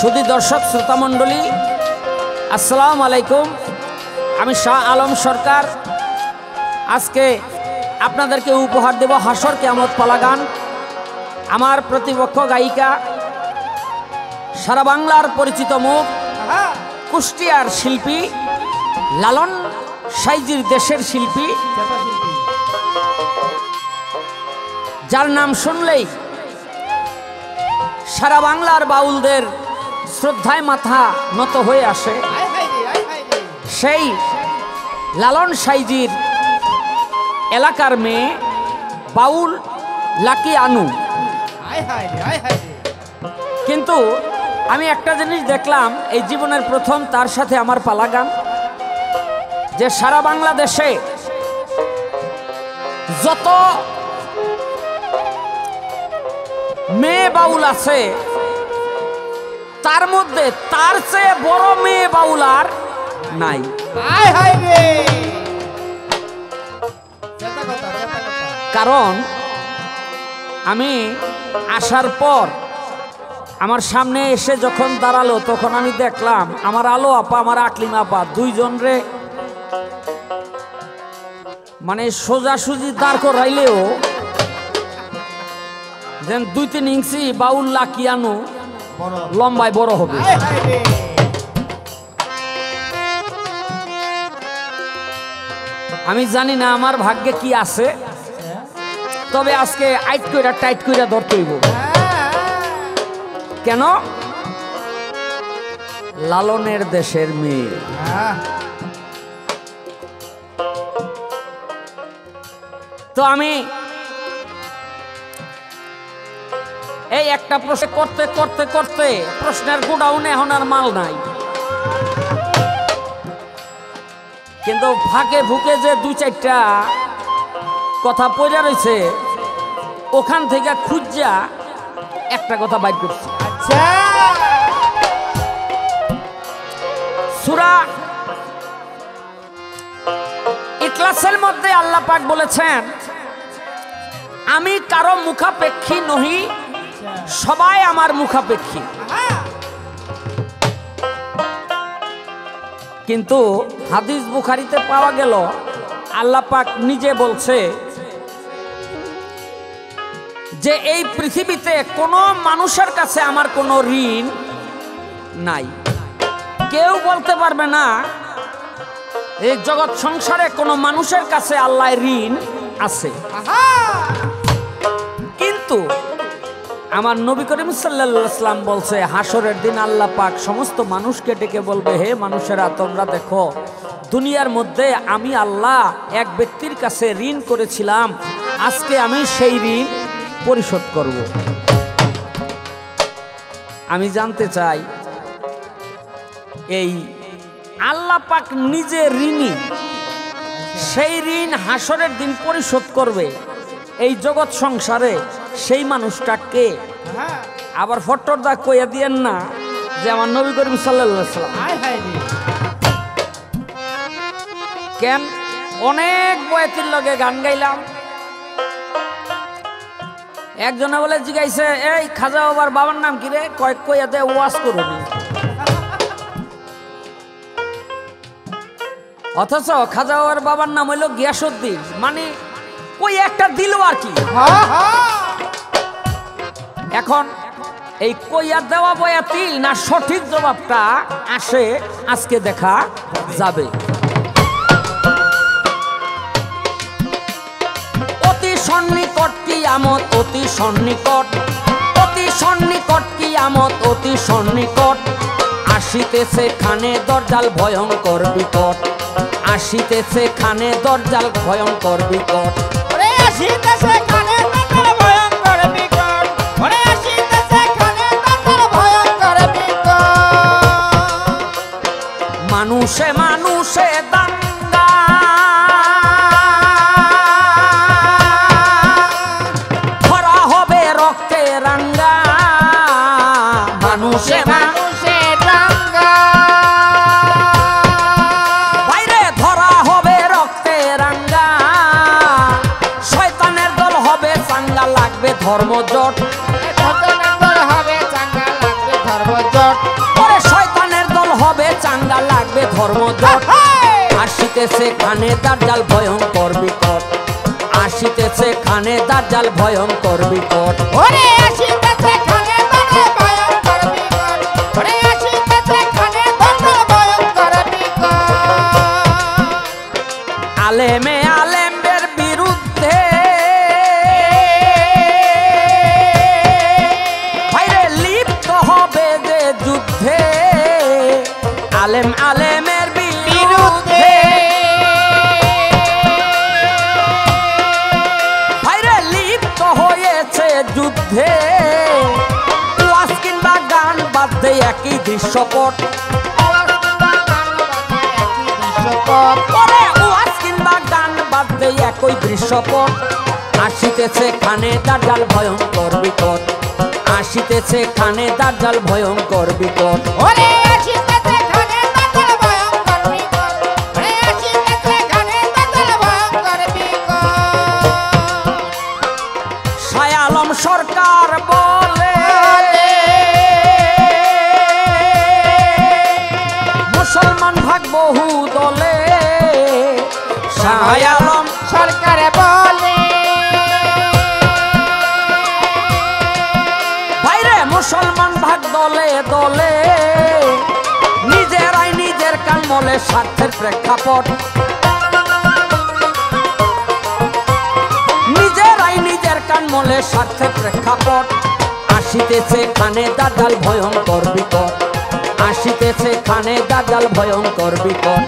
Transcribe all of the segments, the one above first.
সুধী দর্শক শ্রোতা মণ্ডলী, আসসালামু আলাইকুম। আমি শাহ আলম সরকার। আজকে আপনাদেরকে উপহার দেব হাসর কিয়ামত পালা গান। আমার প্রতিপক্ষ গায়িকা, সারা বাংলার পরিচিত মুখ, কুষ্টিয়ার শিল্পী, লালন সাইজির দেশের শিল্পী, যার নাম শুনলেই সারা বাংলার বাউলদের শ্রদ্ধায় মাথা নত হয়ে আসে। সেই লালন সাইজির এলাকার মেয়ে বাউল লাকি আনু। কিন্তু আমি একটা জিনিস দেখলাম, এই জীবনের প্রথম তার সাথে আমার পালা গান, যে সারা বাংলাদেশে যত মেয়ে বাউল আছে তার মধ্যে তার চেয়ে বড় মেয়ে বাউল আর নাই। কারণ আমি আসার পর আমার সামনে এসে যখন দাঁড়ালো, তখন আমি দেখলাম আমার আলো আপা, আমার আকলিমা আপা দুইজন রে মানে সোজাসুজি দাঁড় করাইলেও যেন 2-3 ইঞ্চি বাউল লাকি আনু লম্বায় বড় হবে। আমি জানি না আমার ভাগ্যে কি আছে, তবে আজকে আইট কইরা টাইট কইরা ধরতে হইব। কেন? লালনের দেশের মেয়ে। তো আমি এই একটা প্রশ্ন করতে করতে করতে প্রশ্নের গোডাউনে এখন আর মাল নাই, কিন্তু ফাঁকে ফুকে যে 2-4টা কথা পড়ে রয়েছে, ওখান থেকে খুঁজা একটা কথা বাইর করছি। সূরা ইখলাসের মধ্যে আল্লাহ পাক বলেছেন, আমি কারো মুখাপেক্ষী নহি, সবাই আমার মুখাপেক্ষী। কিন্তু হাদিস বুখারীতে পাওয়া গেল, আল্লাহ পাক নিজে বলছে যে এই পৃথিবীতে কোনো মানুষের কাছে আমার কোনো ঋণ নাই। কেউ বলতে পারবে না এই জগৎ সংসারে কোনো মানুষের কাছে আল্লাহর ঋণ আছে। কিন্তু আমার নবী করিম সাল্লাল্লাহু আলাইহি ওয়াসাল্লাম বলছে, হাসরের দিন আল্লাহ পাক সমস্ত মানুষকে ডেকে বলবে, হে মানুষেরা, তোমরা দেখো দুনিয়ার মধ্যে আমি আল্লাহ এক ব্যক্তির কাছে ঋণ করেছিলাম, আজকে আমি সেই ঋণ পরিশোধ করব। আমি জানতে চাই, এই আল্লাহ পাক নিজে ঋণী, সেই ঋণ হাসরের দিন পরিশোধ করবে এই জগৎ সংসারে, সেই মানুষটা কে? আবার ফটোর দা কইয়া দিয়েন না যে আমার নবী করিম সাল্লাল্লাহু আলাইহি ওয়াসাল্লাম। কেন? অনেক বয়াতির লগে গান গাইলাম, একজনে বলে জিগাইছে, এই খাজা বাবার বাবার নাম কি রে? কইয়া দে, ওয়াজ করুনি। অথচ খাজা বাবার বাবার নাম হইল গিয়াসউদ্দিন, মানে ওই একটা দিল আর কি। এখন এই কইয়া দেওয়া বয়াতি না সঠিক জবাবটা আসে, আজকে দেখা যাবে। অতি সন্নিকট কিয়ামত, অতি সন্নিকট, অতি সন্নিকট কিয়ামত, অতি সন্নিকট, আসিতেছে খানে দরজাল ভয়ঙ্কর বিকট, আসিতেছে খানে দরজাল ভয়ঙ্কর বিকট। মানুষে মানুষে দাঙ্গা, ভরা হবে রক্তে রাঙ্গা, মানুষে মানুষে দাঙ্গা, বাইরে ধরা হবে রক্তে রাঙ্গা, শয়তানের দল হবে চাঙ্গা, লাগবে ধর্মজট, হবে চাঙ্গা, লাগবে ধর্মজট। ধর্ম জট আসিতেছে খানে দাজ্জাল ভয়ঙ্কর বিকট আসিতেছে খানে দাজ্জাল ভয়ঙ্কর বিকট ওরে আসিতেছে খানে দাজ্জাল ভয়ঙ্কর বিকট ওরে আসিতেছে খানে দাজ্জাল ভয়ঙ্কর বিকট আলেমে আলেমের বিরুদ্ধে ভাইরে লিপ্ত হবে যে যুদ্ধে আলেম আলেমের বিরুদ্ধে ভাইরে লিপ্ত হয়েছে যুদ্ধে ওয়াজ কিংবা গান বাদে একই দৃশ্যপট ওয়াজ কিংবা গান বাদে একই দৃশ্যপট আসিতেছে খানে দাজ্জাল ভয়ঙ্কর বিকট আসিতেছে খানে দাজ্জাল ভয়ঙ্কর বিকট ওরে আসিতেছে খানে দাজ্জাল ভয়ঙ্কর বিকট ওরে আসিতেছে খানে দাজ্জাল ভয়ঙ্কর বিকট শাহ আলম সরকার বলে মুসলমান ভাগ বহু দলে শাহ আলম সরকার বলে বাইরে মুসলমান ভাগ দলে দলে নিজেরাই নিজের কান মলে স্বার্থের প্রেক্ষাপট নিজেরাই নিজের কান মলে স্বার্থের প্রেক্ষাপট আসিতেছে খানে দাজ্জাল ভয়ঙ্কর বিকট আসিতেছে খানে দাজ্জাল ভয়ঙ্কর বিকট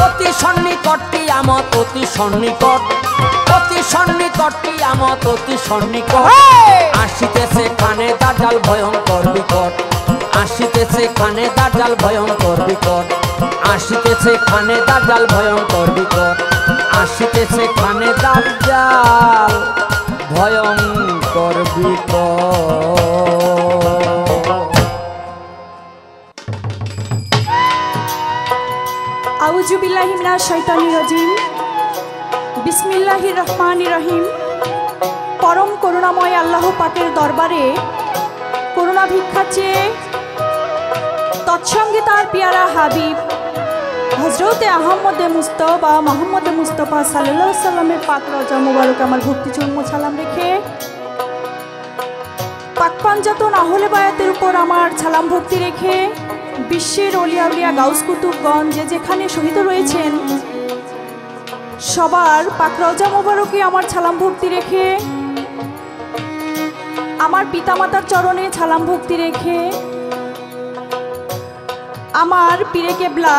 অতি সন্নিকট কিয়ামত অতি সন্নিকট অতি সন্নিকট কিয়ামত অতি সন্নিকট আসিতেছে খানে দাজ্জাল ভয়ঙ্কর বিকট আসিতেছে খানে দাজ্জাল ভয়ঙ্কর বিকট আসিতেছে খানে দাজ্জাল ভয়ঙ্কর বিকট আসিতেছে খানে দাজ্জাল ভয়ঙ্কর বিকট আউযু বিল্লাহি মিনাশ শাইতানির রাজিম বিসমিল্লাহির রহমানির রহিম পরম করুণাময় আল্লাহ পাকের দরবারে করুণা ভিক্ষা চেয়ে তৎসঙ্গে তার পিয়ারা হাবিব হযরতে আহমদে মুস্তফা মুহাম্মদে মুস্তফা সাল্লাল্লাহু আলাইহি সাল্লামের পাক রওজা মুবারক আমার ভক্তিচূর্ণ সালাম রেখে পাক পাঞ্জাতন আহলে বায়াতের উপর আমার সালাম ভক্তি রেখে বিশ্বের অলিয়া উলিয়া গাউস কুতুবগণ যে যেখানে শহীদ রয়েছেন সবার পাক রওজা মুবারকে আমার সালাম ভক্তি রেখে আমার পিতামাতার চরণে সালাম ভক্তি রেখে আমার পীরে কেবলা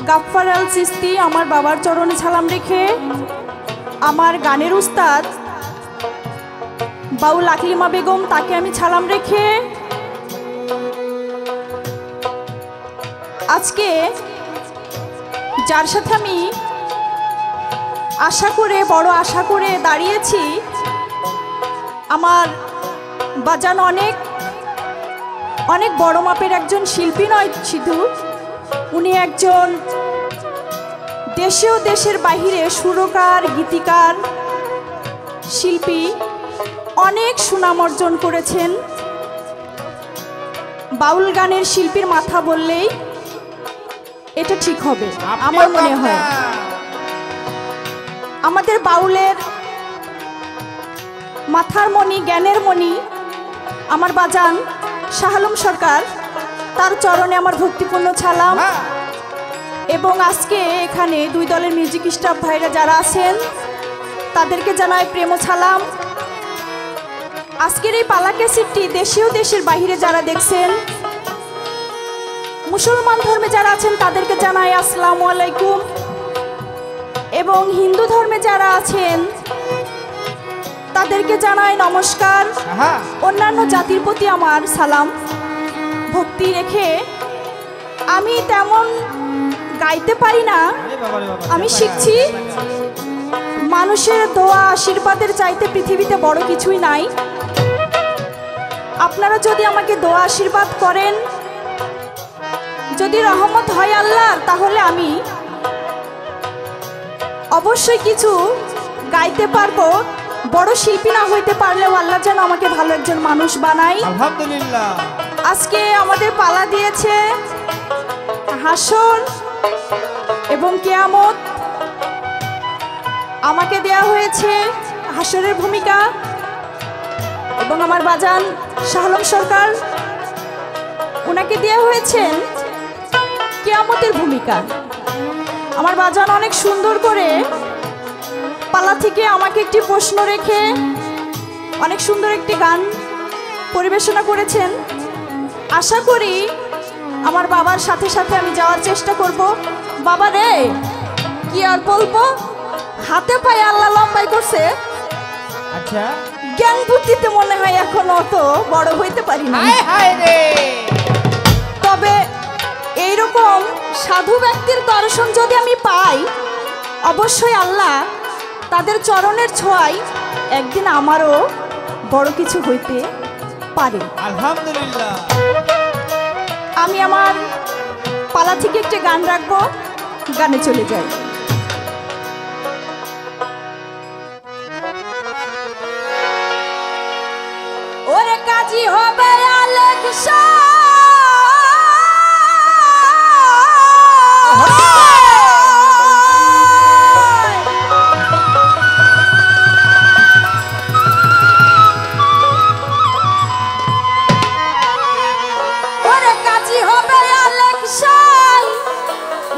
গাফফার আল চিশতি আমার বাবার চরণে সালাম রেখে আমার গানের উস্তাদ বাউল আকলিমা বেগম তাকে আমি সালাম রেখে আজকে যার সাথে আমি বড় আশা করে দাঁড়িয়েছি আমার বাজান অনেক অনেক বড় মাপের একজন শিল্পী নয় শুধু উনি একজন দেশে ও দেশের বাহিরে সুরকার গীতিকার শিল্পী অনেক সুনাম অর্জন করেছেন বাউল গানের শিল্পীর মাথা বললেই এটা ঠিক হবে আমার মনে হয় আমাদের বাউলের মাথার মণি জ্ঞানের মণি আমার বাজান শাহ আলম সরকার তার চরণে আমার ভক্তিপূর্ণ সালাম এবং আজকে এখানে দুই দলের মিউজিক স্টাফ ভাইরা যারা আছেন তাদেরকে জানাই প্রেম ও সালাম আজকের এই পালা ক্যাসেটটি দেশে ও দেশের বাইরে যারা দেখছেন মুসলমান ধর্মে যারা আছেন তাদেরকে জানাই আসসালামু আলাইকুম এবং হিন্দু ধর্মে যারা আছেন তাদেরকে জানাই নমস্কার অন্যান্য জাতির প্রতি আমার সালাম ভক্তি রেখে আমি তেমন গাইতে পারি না আমি শিখছি মানুষের দোয়া আশীর্বাদের চাইতে পৃথিবীতে বড় কিছুই নাই আপনারা যদি আমাকে দোয়া আশীর্বাদ করেন যদি রহমত হয় আল্লাহর তাহলে আমি অবশ্যই কিছু গাইতে পারবো বড় শিল্পী না হইতে পারলেও আল্লাহ যেন আমাকে ভালো একজন মানুষ বানায় আলহামদুলিল্লাহ আজকে আমাদের পালা দিয়েছে হাসর এবং কিয়ামত আমাকে দেয়া হয়েছে হাসরের ভূমিকা, এবং আমার বাজান শাহ আলম সরকার ওনাকে দেয়া হয়েছেন কিয়ামতের ভূমিকা। আমার বাজান অনেক সুন্দর করে পালা থেকে আমাকে একটি প্রশ্ন রেখে অনেক সুন্দর একটি গান পরিবেশনা করেছেন। আশা করি আমার বাবার সাথে সাথে আমি যাওয়ার চেষ্টা করব। বাবা রে, কি আর বলবো, হাতে পায়ে আল্লাহ লম্বাই করছে, আচ্ছা জ্ঞান বুদ্ধিতে মনে হয় এখন অত বড় হইতে পারি না। হায় হায় রে, তবে এইরকম সাধু ব্যক্তির দর্শন যদি আমি পাই, অবশ্যই আল্লাহ তাদের চরণের ছোঁয়ায় একদিন আমারও বড় কিছু হইতে পারে। আলহামদুলিল্লাহ। আমি আমার পালা থেকে একটি গান রাখবো, গানে চলে যাই। ওরে কাজী হবে আলেকশা,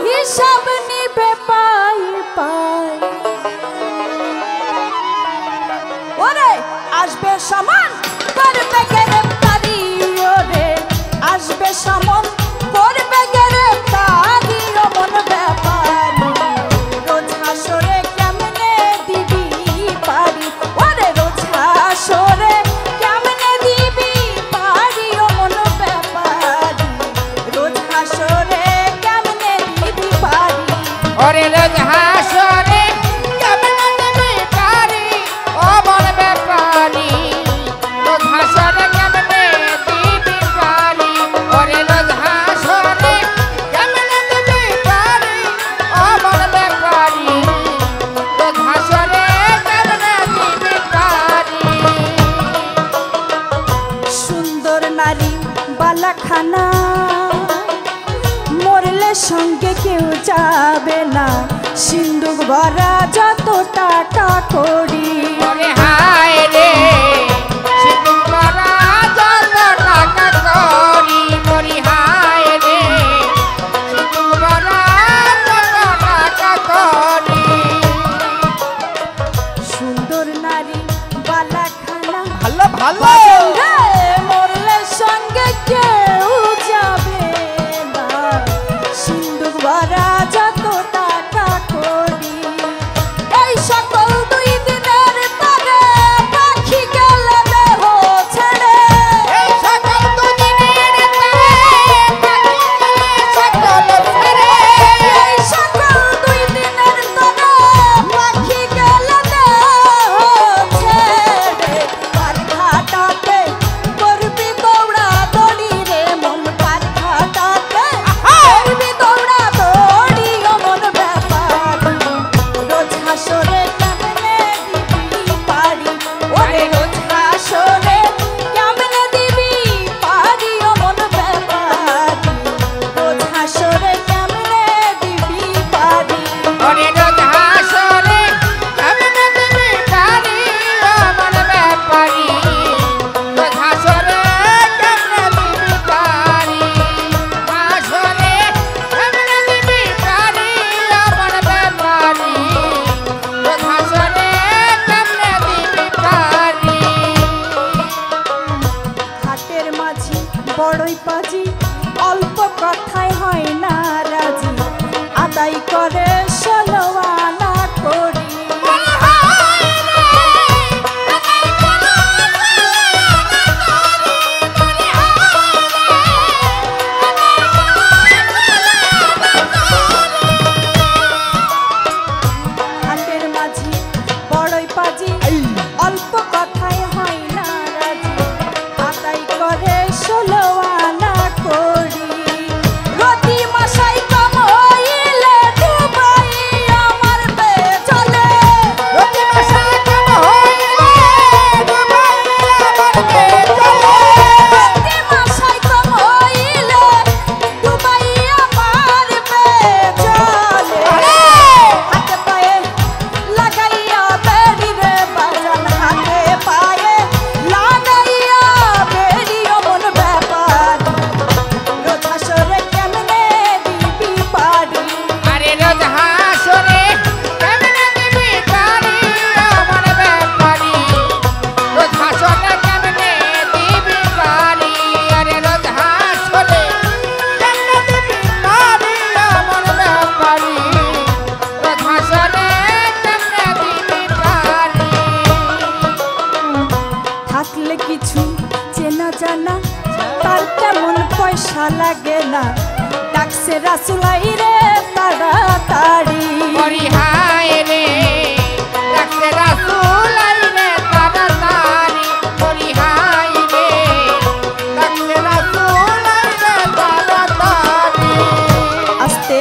হিসাব নিবে পাই পাই। ওরে আসবে সমান করবে গ্রেফতারি, ওরে আসবে সমান করবে গ্রেফতারি, অমন ব্যাপার রোজ হাসরে কেমনে দিবি পারি, ওরে রোজ হাসরে কেমনে দিবি পারি, অমন ব্যাপার রোজ হাসরে ওরে রোজ হাসরে কেমনে দিবি পারি, ও মন ব্যাপারি রোজ হাসরে কেমনে দিবি পারি, ওরে রোজ হাসরে কেমনে দিবি পারি, ও মন ব্যাপারি রোজ হাসরে কেমনে দিবি পারি। সুন্দর নারী বালাখানা মরলে সঙ্গে কেউ যাবে না, সিন্দুক ভরা যত টাকা করি। ওরে হায় রে, সিন্দুক ভরা যত টাকা করি, মরি হায় রে, সিন্দুক ভরা যত টাকা করি। সুন্দর নারী বালাখানা ভালো ভালো মরলে সঙ্গে কেউ যাবে না, সিন্দুক ভরা যত টাকা করি। এই সকল দুই দিনের তরে পাখি গেলে দেহ ছেড়ে, এই সকল দুদিনের তরে পাখি গেলে সকল ছেড়ে, এই সকল দুই দিনের তরে পাখি গেলে দেহ ছেড়ে। পার ঘাটাতে করবি দৌড়া দড়ি রে মন, পার ঘাটাতে করবি দৌড়া দড়ি, অমন ব্যাপার রোজ হাসরে কেমনে দিবি পারি, ওরে রোজ হাসরে কেমনে দিবি পারি, অমন ব্যাপার রোজ হাসরে কেমনে দিবি পারি। ওরে রোজ হাসরে কেমনে দিবি পারি, ও মন ব্যাপারি রোজ হাসরে কেমনে দিবি পারি, হাসরে কেমনে দিবি পারি, ও মন ব্যাপারি রোজ হাসরে কেমনে দিবি পারি। হাটের মাঝি বড়ই পাজি, অল্প কথায় হয় না রাজি, আদায় করে 16 আনা করি। হাটের মাঝি বড়ই পাজি, অল্প কথায় হয় না রাজি, আদায় করে 16 আনা করি। রতি মশাই কম হইলে ডুবাই আমার তেমন পয়সা লাগে না, ডাকছে রাসুলাই রে তাড়াতাড়ি। করি হায় রে ডাকছে রাসূল আইলে তাড়াতাড়ি, করি হায় রে ডাকছে রাসূল আইলে তাড়াতাড়ি। আস্তে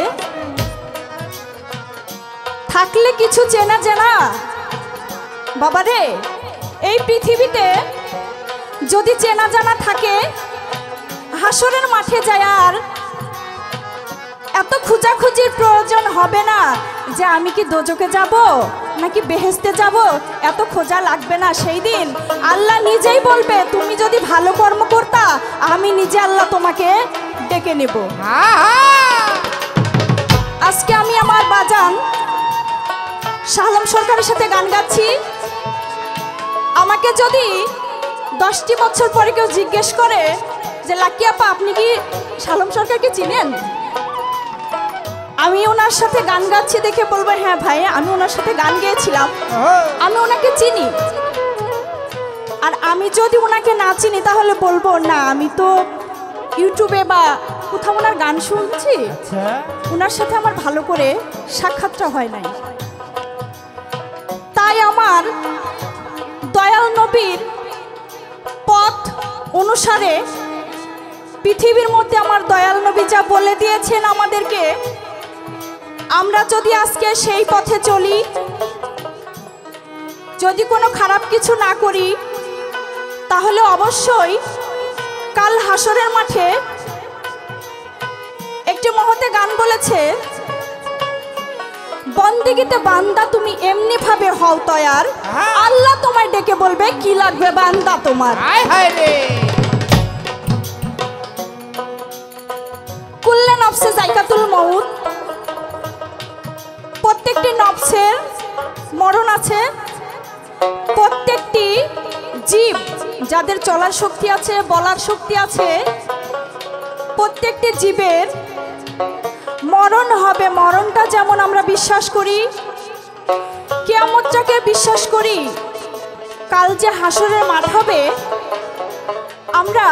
থাকলে কিছু চেনা জানা বাবা রে, এই পৃথিবীতে যদি চেনা জানা থাকে হাসরের মাঠে যায় আর এত খোঁজাখুঁজির প্রয়োজন হবে না যে আমি কি দোজকে যাব নাকি বেহেশতে যাব, এত খোঁজা লাগবে না। সেই দিন আল্লাহ নিজেই বলবে তুমি যদি ভালো কর্ম করতা আমি নিজে আল্লাহ তোমাকে ডেকে নেব। আজকে আমি আমার বাজান শাহলম সরকারের সাথে গান গাচ্ছি। আমাকে যদি 10টি বছর পরে কেউ জিজ্ঞেস করে যে লাকি আপা আপনি কি শাহলম সরকারকে চিনেন, আমি ওনার সাথে গান গাচ্ছি দেখে বলবো হ্যাঁ ভাই আমি ওনার সাথে গান গেয়েছিলাম, আমি ওনাকে চিনি। আর আমি যদি ওনাকে না চিনি তাহলে বলবো না আমি তো ইউটিউবে বা কোথাও ওনার গান শুনছি, ওনার সাথে আমার ভালো করে সাক্ষাৎটা হয় নাই। তাই আমার দয়াল নবীর পথ অনুসারে পৃথিবীর মধ্যে আমার দয়াল নবী যা বলে দিয়েছেন আমাদেরকে, আমরা যদি আজকে সেই পথে চলি, যদি কোনো খারাপ কিছু না করি, তাহলে অবশ্যই কাল হাসরের মাঠে একটি মহতে গান বলেছে, বন্দেগীতে বান্দা তুমি এমনি ভাবে হও তয়ার, আল্লাহ তোমায় ডেকে বলবে কি লাগবে বান্দা তোমার। হায় হায় রে কুল্লে নফসে জায়গাতুল মউত, প্রত্যেকটি নফসের মরণ আছে। প্রত্যেকটি জীব যাদের চলার শক্তি আছে, বলার শক্তি আছে, প্রত্যেকটি জীবের মরণ হবে। মরণটা যেমন আমরা বিশ্বাস করি, কিয়ামতটাকে বিশ্বাস করি, কাল যে হাসরের মাঠ হবে আমরা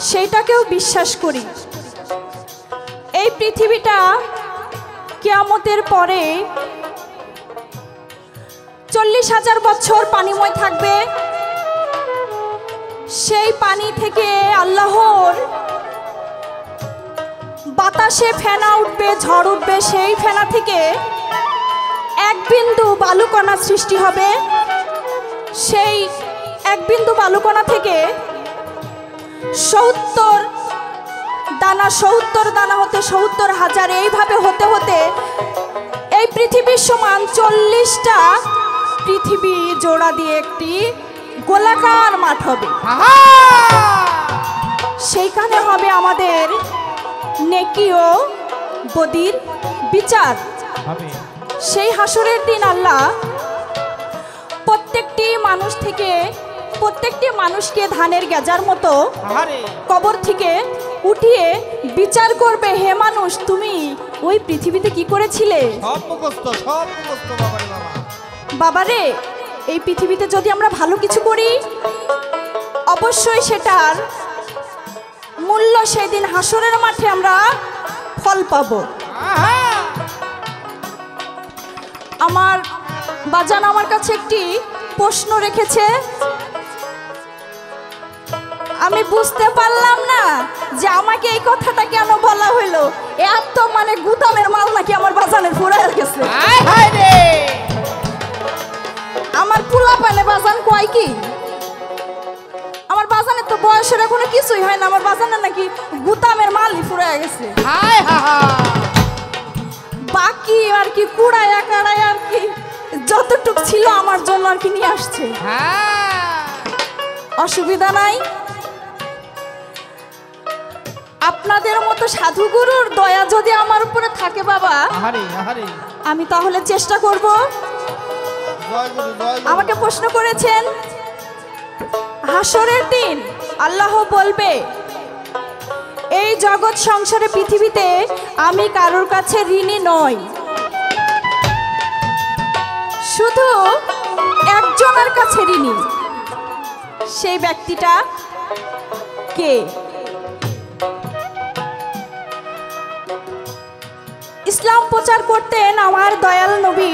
সেইটাকেও বিশ্বাস করি। এই পৃথিবীটা কিয়ামতের পরে 40,000 বছর পানিময় থাকবে। সেই পানি থেকে আল্লাহর বাতাসে ফেনা উঠবে, ঝড় উঠবে, সেই ফেনা থেকে এক বিন্দু বালুকণা সৃষ্টি হবে। সেই এক বিন্দু বালুকণা থেকে 70 দানা, 70 দানা হতে 70,000, এইভাবে হতে হতে এই পৃথিবীর সমান 40টা পৃথিবী জোড়া দিয়ে একটি গোলাকার মাঠ হবে। সেইখানে হবে আমাদের নেকি ও বদির বিচার। সেই হাসরের দিন আল্লাহ প্রত্যেকটি মানুষ থেকে, প্রত্যেকটি মানুষকে ধানের গেজার মতো কবর থেকে উঠিয়ে বিচার করবে, হে মানুষ তুমি ওই পৃথিবীতে কি করেছিলে। বাবারে এই পৃথিবীতে যদি আমরা ভালো কিছু করি অবশ্যই সেটার মূল্য সেদিন হাসরের মাঠে আমরা ফল পাবো। আমার বাজান আমার কাছে একটি প্রশ্ন রেখেছে, আমি বুঝতে পারলাম না যে আমাকে এই কথাটা কেন বলা হইলো। এত মানে গুদামের মাল নাকি আমার বাজানের ফুরাই গেছে। আমার পোলা পালে বাজান কয় কি, আমার বাজানের তো বয়সের এখনো কিছুই হয় না, আমার বাজানের নাকি গুদামের মালই ফুরাই গেছে। বাকি আর কি কুড়াইয়া কাড়াই আর কি যতটুক ছিল আমার জন্য আর কি নিয়ে আসছে। অসুবিধা নাই, আপনাদের মতো সাধুগুরুর দয়া যদি আমার উপরে থাকে বাবা, আমি তাহলে চেষ্টা করব। আমাকে প্রশ্ন করেছেন হাসরের দিন আল্লাহ বলবে এই জগৎ সংসারে পৃথিবীতে আমি কারোর কাছে ঋণী নই, শুধু একজনের কাছে ঋণী। সেই ব্যক্তিটা কে? ইসলাম প্রচার করতেন আমার দয়াল নবী।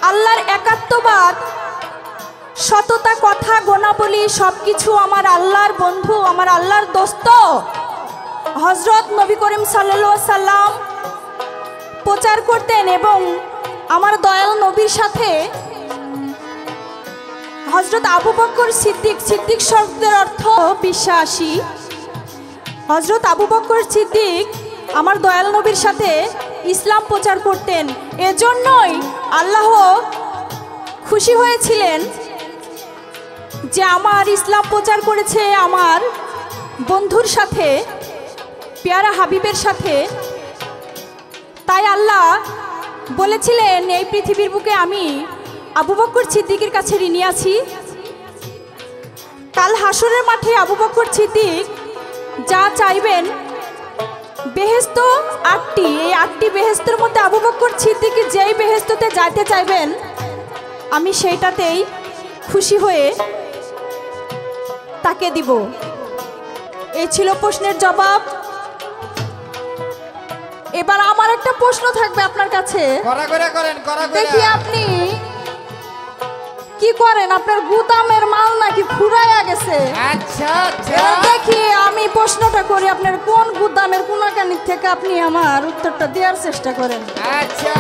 আল্লাহর একাত্মবাদ, সততা, কথা, গুণাবলী সবকিছু আমার আল্লাহর বন্ধু, আমার আল্লাহর দোস্ত হযরত নবী করিম সাল্লাল্লাহু আলাইহি সাল্লাম প্রচার করতেন। এবং আমার দয়াল নবীর সাথে হযরত আবু বকর সিদ্দিক, সিদ্দিক শব্দের অর্থ বিশ্বাসী, হযরত আবু বকর সিদ্দিক আমার দয়াল নবীর সাথে ইসলাম প্রচার করতেন। এজন্যই আল্লাহ খুশি হয়েছিলেন যে আমার ইসলাম প্রচার করেছে আমার বন্ধুর সাথে, পেয়ারা হাবিবের সাথে। তাই আল্লাহ বলেছিলেন এই পৃথিবীর বুকে আমি আবু বকর সিদ্দিকের কাছে ঋণী আছি। কাল হাসরের মাঠে আবু বকর সিদ্দিক যা চাইবেন, বেহেশত ৮টি, এই ৮টি বেহেশতের মধ্যে আবু বকর সিদ্দিক যেই বেহেশততে যাইতে চাইবেন আমি সেইটাতেই খুশি হয়ে তাকে দিব। এই ছিল প্রশ্নের জবাব। এবার আমার একটা প্রশ্ন থাকবে আপনার কাছে। দেখি আপনি কি করেন, আপনার গুদামের মাল নাকি ফুরাইয়া গেছে? আচ্ছা আচ্ছা, এবার দেখি আমি প্রশ্নটা করি, আপনার কোন গুদামের কোনাকানি থেকে আপনি আমার উত্তরটা দেওয়ার চেষ্টা করেন। আচ্ছা।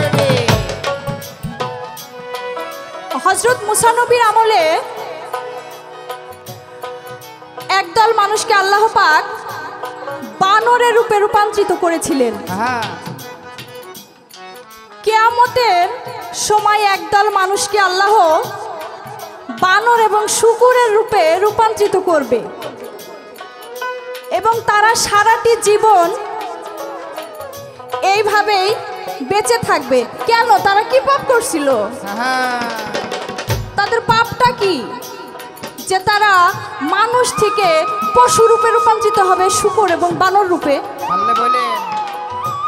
হযরত মুসা নবীর আমলে একদল মানুষকে আল্লাহ পাক বানরের রূপে রূপান্তরিত করেছিলেন। হ্যাঁ, কিয়ামতের সময় একদল মানুষকে আল্লাহ বানর এবং শূকরের রূপে রূপান্তরিত করবে এবং তারা সারাটি জীবন এইভাবেই বেঁচে থাকবে। কেন? তারা কি পাপ করছিল? হ্যাঁ, তাদের পাপটা কি যে তারা মানুষ থেকে পশু রূপে রূপান্তরিত হবে, শূকর এবং বানর রূপে? বললে বলেন।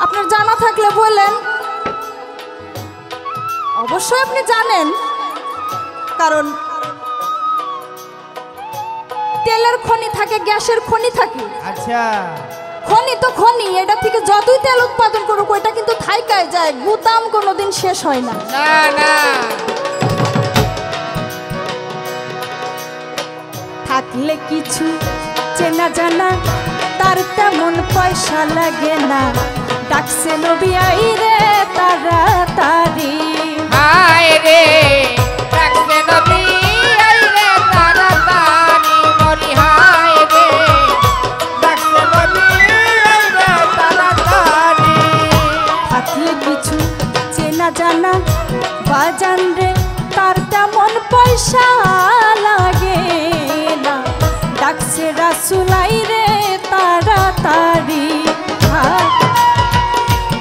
আপনার জানা থাকলে বলেন। অবশ্যই আপনি জানেন, কারণ তেলের খনি থাকে, গ্যাসের খনি থাকে। আচ্ছা, খনি তো খনি, এটা থেকে যতই তেল উৎপাদন করুক ওইটা কিন্তু থাইকায় যায়, গুদাম কোনোদিন শেষ হয় না। না না, থাকলে কিছু চেনা জানা তার তেমন পয়সা লাগে না, ডাকছে নবী আইরে তাড়াতাড়ি। হায় রে ডাকছে নবী আইরে তাড়াতাড়ি, মরি হায় রে ডাকছে নবী আইরে তাড়াতাড়ি। থাকলে কিছু চেনা জানা বাজান রে তার তেমন পয়সা লাগে না, ডাকছে রাসূল আইরে তাড়াতাড়ি।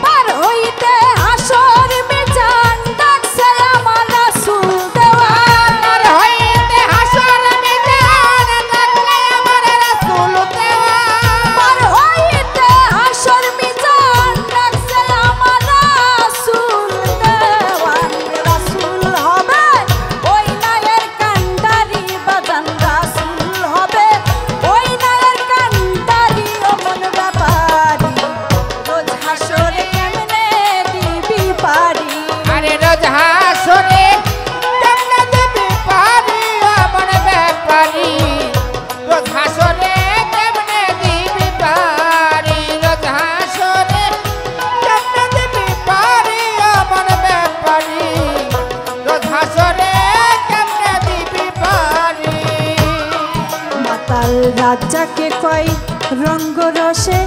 পার হইতে হাসর মিজান, ডাকছে আমার রাসূল দেওয়ান। পার হইতে হাসর মিজান, ডাকলে আমার রাসূল দেওয়ান। পার হইতে হাসর মিজান, ডাকছে আমার রাসূল দেওয়ান। রাসূল হবে ওই নায়ের কান্ডারি বাজান, রাসূল হবে ওই নায়ের কান্ডারি, অমন ব্যাপারী রোজ হাসরে কেমনে দিবি পারি। আরে রোজ হাসরে কেমনে দিবি পারি, আমার ব্যাপারি রোজ হাসরে কেমনে দিবি পারি, রোজ হাসরে কেমনে দিবি পারি, আমার ব্যাপারি রোজ হাসরে কেমনে দিবি পারি। মাতাল রাজাকে কয় রঙ্গরসে,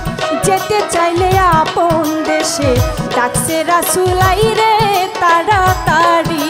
যেতে চাইলে আপন দেশে, ডাকছে রাসূল আইরে তাড়াতাড়ি।